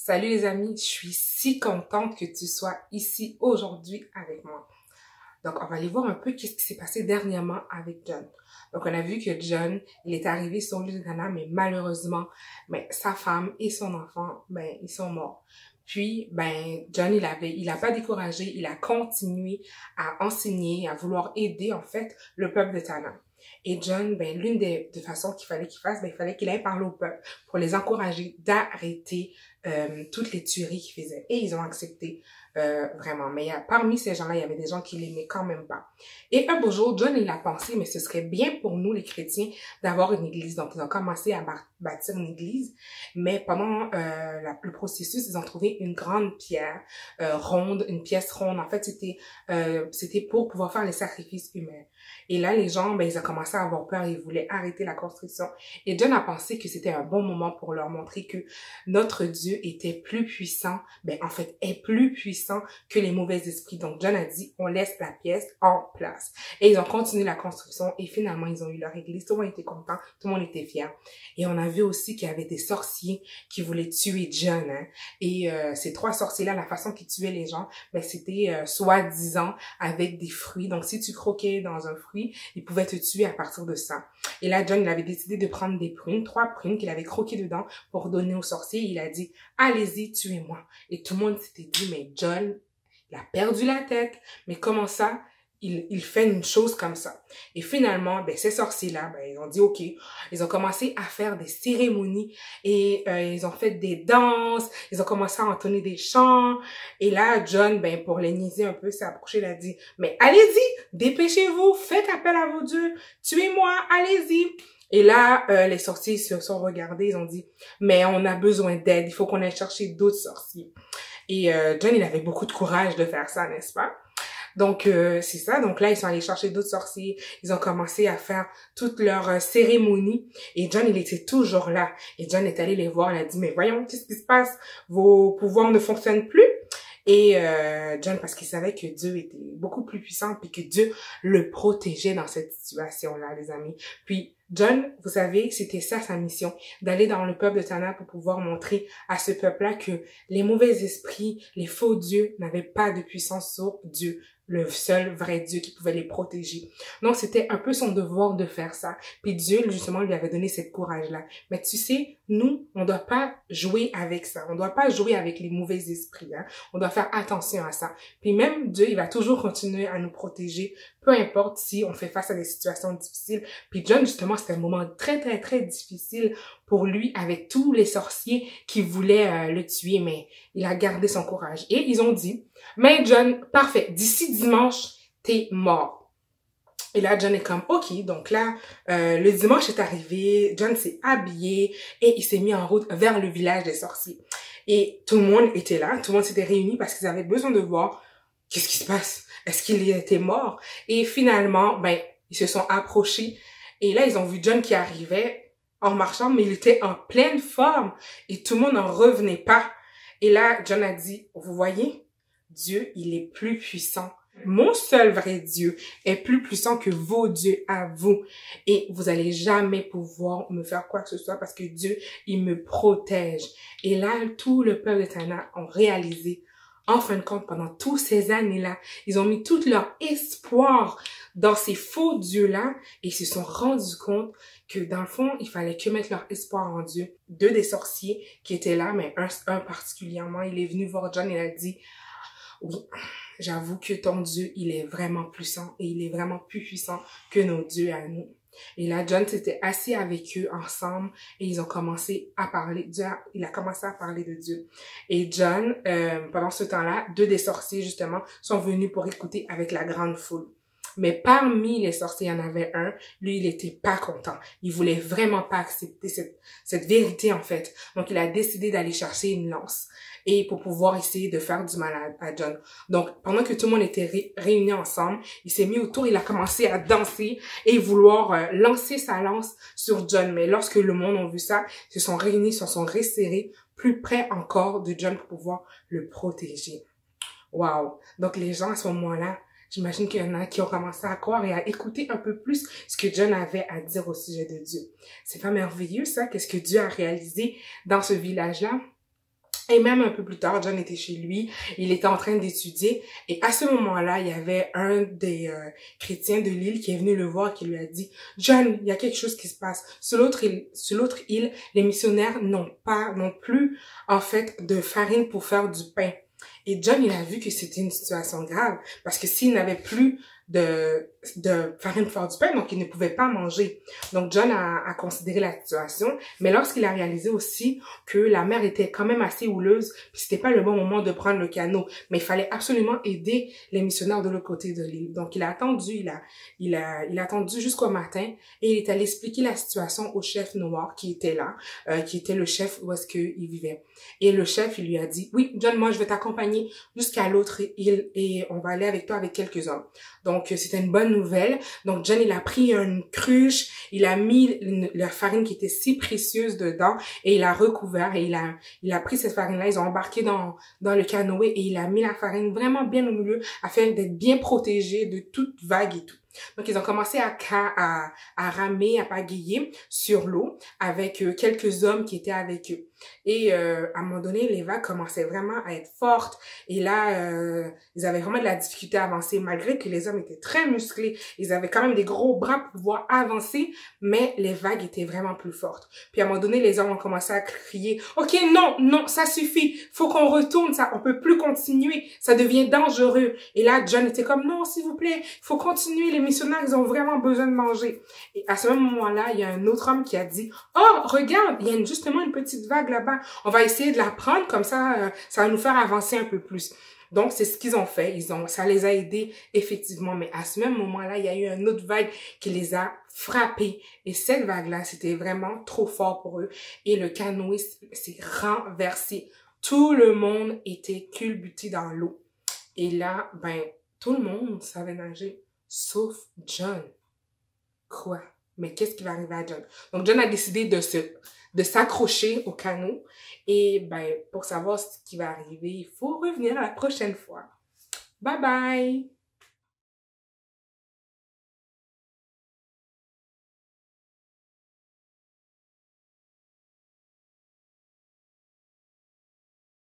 Salut les amis, je suis si contente que tu sois ici aujourd'hui avec moi. Donc, on va aller voir un peu qu'est-ce qui s'est passé dernièrement avec John. Donc, on a vu que John, il est arrivé sur l'île de Ghana, mais malheureusement, sa femme et son enfant, ils sont morts. Puis, John, il a pas découragé, il a continué à enseigner, à vouloir aider, en fait, le peuple de Tana. Et John, l'une des façons qu'il fallait qu'il fasse, il fallait qu'il aille parler au peuple pour les encourager d'arrêter toutes les tueries qu'ils faisaient. Et ils ont accepté vraiment. Mais parmi ces gens-là, il y avait des gens qui l'aimaient quand même pas. Et un beau jour, John, il a pensé, mais ce serait bien pour nous, les chrétiens, d'avoir une église. Donc, ils ont commencé à bâtir une église. Mais pendant le processus, ils ont trouvé une grande pierre ronde, une pièce ronde. En fait, c'était pour pouvoir faire les sacrifices humains. Et là, les gens, ils ont commencé à avoir peur. Ils voulaient arrêter la construction. Et John a pensé que c'était un bon moment pour leur montrer que notre Dieu était plus puissant, est plus puissant que les mauvais esprits. Donc, John a dit, on laisse la pièce en place. Et ils ont continué la construction et finalement, ils ont eu leur église. Tout le monde était content, tout le monde était fier. Et on a vu aussi qu'il y avait des sorciers qui voulaient tuer John. Hein? Et ces trois sorciers-là, la façon qu'ils tuaient les gens, c'était soi-disant avec des fruits. Donc, si tu croquais dans un fruit, ils pouvaient te tuer à partir de ça. Et là, John, il avait décidé de prendre des prunes, 3 prunes qu'il avait croquées dedans pour donner aux sorciers. Il a dit, allez-y, tuez-moi. Et tout le monde s'était dit, mais John, il a perdu la tête. Mais comment ça, il fait une chose comme ça? Et finalement, ces sorciers-là, ils ont dit, OK. Ils ont commencé à faire des cérémonies et ils ont fait des danses. Ils ont commencé à entonner des chants. Et là, John, pour les niaiser un peu, s'est approché, il a dit, mais allez-y, dépêchez-vous, faites appel à vos dieux, tuez-moi, allez-y. Et là, les sorciers se sont regardés, ils ont dit, mais on a besoin d'aide, il faut qu'on aille chercher d'autres sorciers. Et John, il avait beaucoup de courage de faire ça, n'est-ce pas? Donc, c'est ça. Donc là, ils sont allés chercher d'autres sorciers. Ils ont commencé à faire toutes leurs cérémonies. Et John, il était toujours là. Et John est allé les voir. Il a dit, mais voyons, qu'est-ce qui se passe? Vos pouvoirs ne fonctionnent plus? Et John, parce qu'il savait que Dieu était beaucoup plus puissant puis que Dieu le protégeait dans cette situation-là, les amis. Puis, John, vous savez, c'était ça sa mission, d'aller dans le peuple de Tana pour pouvoir montrer à ce peuple-là que les mauvais esprits, les faux dieux n'avaient pas de puissance sur Dieu, le seul vrai Dieu qui pouvait les protéger. Donc, c'était un peu son devoir de faire ça. Puis Dieu, justement, lui avait donné cette courage-là. Mais tu sais, nous, on doit pas jouer avec ça. On doit pas jouer avec les mauvais esprits. Hein? On doit faire attention à ça. Puis même Dieu, il va toujours continuer à nous protéger, peu importe si on fait face à des situations difficiles. Puis John, justement, c'était un moment très, très, très difficile pour lui avec tous les sorciers qui voulaient le tuer, mais il a gardé son courage. Et ils ont dit, mais John, parfait, d'ici dimanche, t'es mort. Et là, John est comme, OK. Donc là, le dimanche est arrivé, John s'est habillé et il s'est mis en route vers le village des sorciers. Et tout le monde était là, tout le monde s'était réuni parce qu'ils avaient besoin de voir qu'est-ce qui se passe. Est-ce qu'il était mort? Et finalement, ils se sont approchés. Et là, ils ont vu John qui arrivait en marchant, mais il était en pleine forme. Et tout le monde n'en revenait pas. Et là, John a dit, vous voyez, Dieu, il est plus puissant. Mon seul vrai Dieu est plus puissant que vos dieux à vous. Et vous allez jamais pouvoir me faire quoi que ce soit parce que Dieu, il me protège. Et là, tout le peuple de Tana ont réalisé, en fin de compte, pendant toutes ces années-là, ils ont mis tout leur espoir dans ces faux dieux-là et ils se sont rendus compte que dans le fond, il fallait que mettre leur espoir en Dieu. 2 des sorciers qui étaient là, mais un particulièrement, il est venu voir John et il a dit, oui, j'avoue que ton Dieu, il est vraiment puissant et il est vraiment plus puissant que nos dieux à nous. Et là, John s'était assis avec eux ensemble et ils ont commencé à parler. Il a commencé à parler de Dieu. Et John, pendant ce temps-là, 2 des sorciers, justement, sont venus pour écouter avec la grande foule. Mais parmi les sorciers, il y en avait un, lui, il était pas content. Il voulait vraiment pas accepter cette vérité, en fait. Donc, il a décidé d'aller chercher une lance et pour pouvoir essayer de faire du mal à John. Donc, pendant que tout le monde était réuni ensemble, il s'est mis autour, il a commencé à danser et vouloir lancer sa lance sur John. Mais lorsque le monde a vu ça, ils se sont réunis, se sont resserrés plus près encore de John pour pouvoir le protéger. Wow! Donc, les gens, à ce moment-là, j'imagine qu'il y en a qui ont commencé à croire et à écouter un peu plus ce que John avait à dire au sujet de Dieu. C'est pas merveilleux, ça? Qu'est-ce que Dieu a réalisé dans ce village-là? Et même un peu plus tard, John était chez lui, il était en train d'étudier, et à ce moment-là, il y avait un des chrétiens de l'île qui est venu le voir, qui lui a dit, John, il y a quelque chose qui se passe. Sur l'autre île, les missionnaires n'ont plus, en fait, de farine pour faire du pain. Et John, il a vu que c'était une situation grave, parce que s'il n'avait plus de farine pour faire du pain, donc il ne pouvait pas manger. Donc John a considéré la situation, mais lorsqu'il a réalisé aussi que la mer était quand même assez houleuse, puis c'était pas le bon moment de prendre le canot, mais il fallait absolument aider les missionnaires de l'autre côté de l'île. Donc il a attendu, il a attendu jusqu'au matin, et il est allé expliquer la situation au chef noir qui était là, qui était le chef où est-ce qu'il vivait. Et le chef, il lui a dit, oui, John, moi je vais t'accompagner jusqu'à l'autre île, et on va aller avec toi avec quelques hommes. Donc c'était une bonne nouvelle. Donc John, il a pris une cruche, il a mis la farine qui était si précieuse dedans, et il a recouvert, et il a pris cette farine-là, ils ont embarqué dans le canoë, et il a mis la farine vraiment bien au milieu afin d'être bien protégé de toute vague et tout. Donc, ils ont commencé à ramer, à pagayer sur l'eau avec quelques hommes qui étaient avec eux. Et à un moment donné, les vagues commençaient vraiment à être fortes. Et là, ils avaient vraiment de la difficulté à avancer, malgré que les hommes étaient très musclés. Ils avaient quand même des gros bras pour pouvoir avancer, mais les vagues étaient vraiment plus fortes. Puis à un moment donné, les hommes ont commencé à crier, « Ok, non, non, ça suffit. Faut qu'on retourne, ça, on peut plus continuer. Ça devient dangereux. » Et là, John était comme, « Non, s'il vous plaît, il faut continuer. Les missionnaires, ils ont vraiment besoin de manger. » Et à ce moment-là, il y a un autre homme qui a dit, « Oh, regarde, il y a justement une petite vague là-bas. On va essayer de la prendre, comme ça, ça va nous faire avancer un peu plus. » Donc, c'est ce qu'ils ont fait. Ça les a aidés, effectivement. Mais à ce même moment-là, il y a eu une autre vague qui les a frappés. Et cette vague-là, c'était vraiment trop fort pour eux. Et le canoë s'est renversé. Tout le monde était culbuté dans l'eau. Et là, ben, tout le monde savait nager, sauf John. Quoi? Mais qu'est-ce qui va arriver à John? Donc, John a décidé de s'accrocher au canot. Et ben, pour savoir ce qui va arriver, il faut revenir la prochaine fois. Bye bye!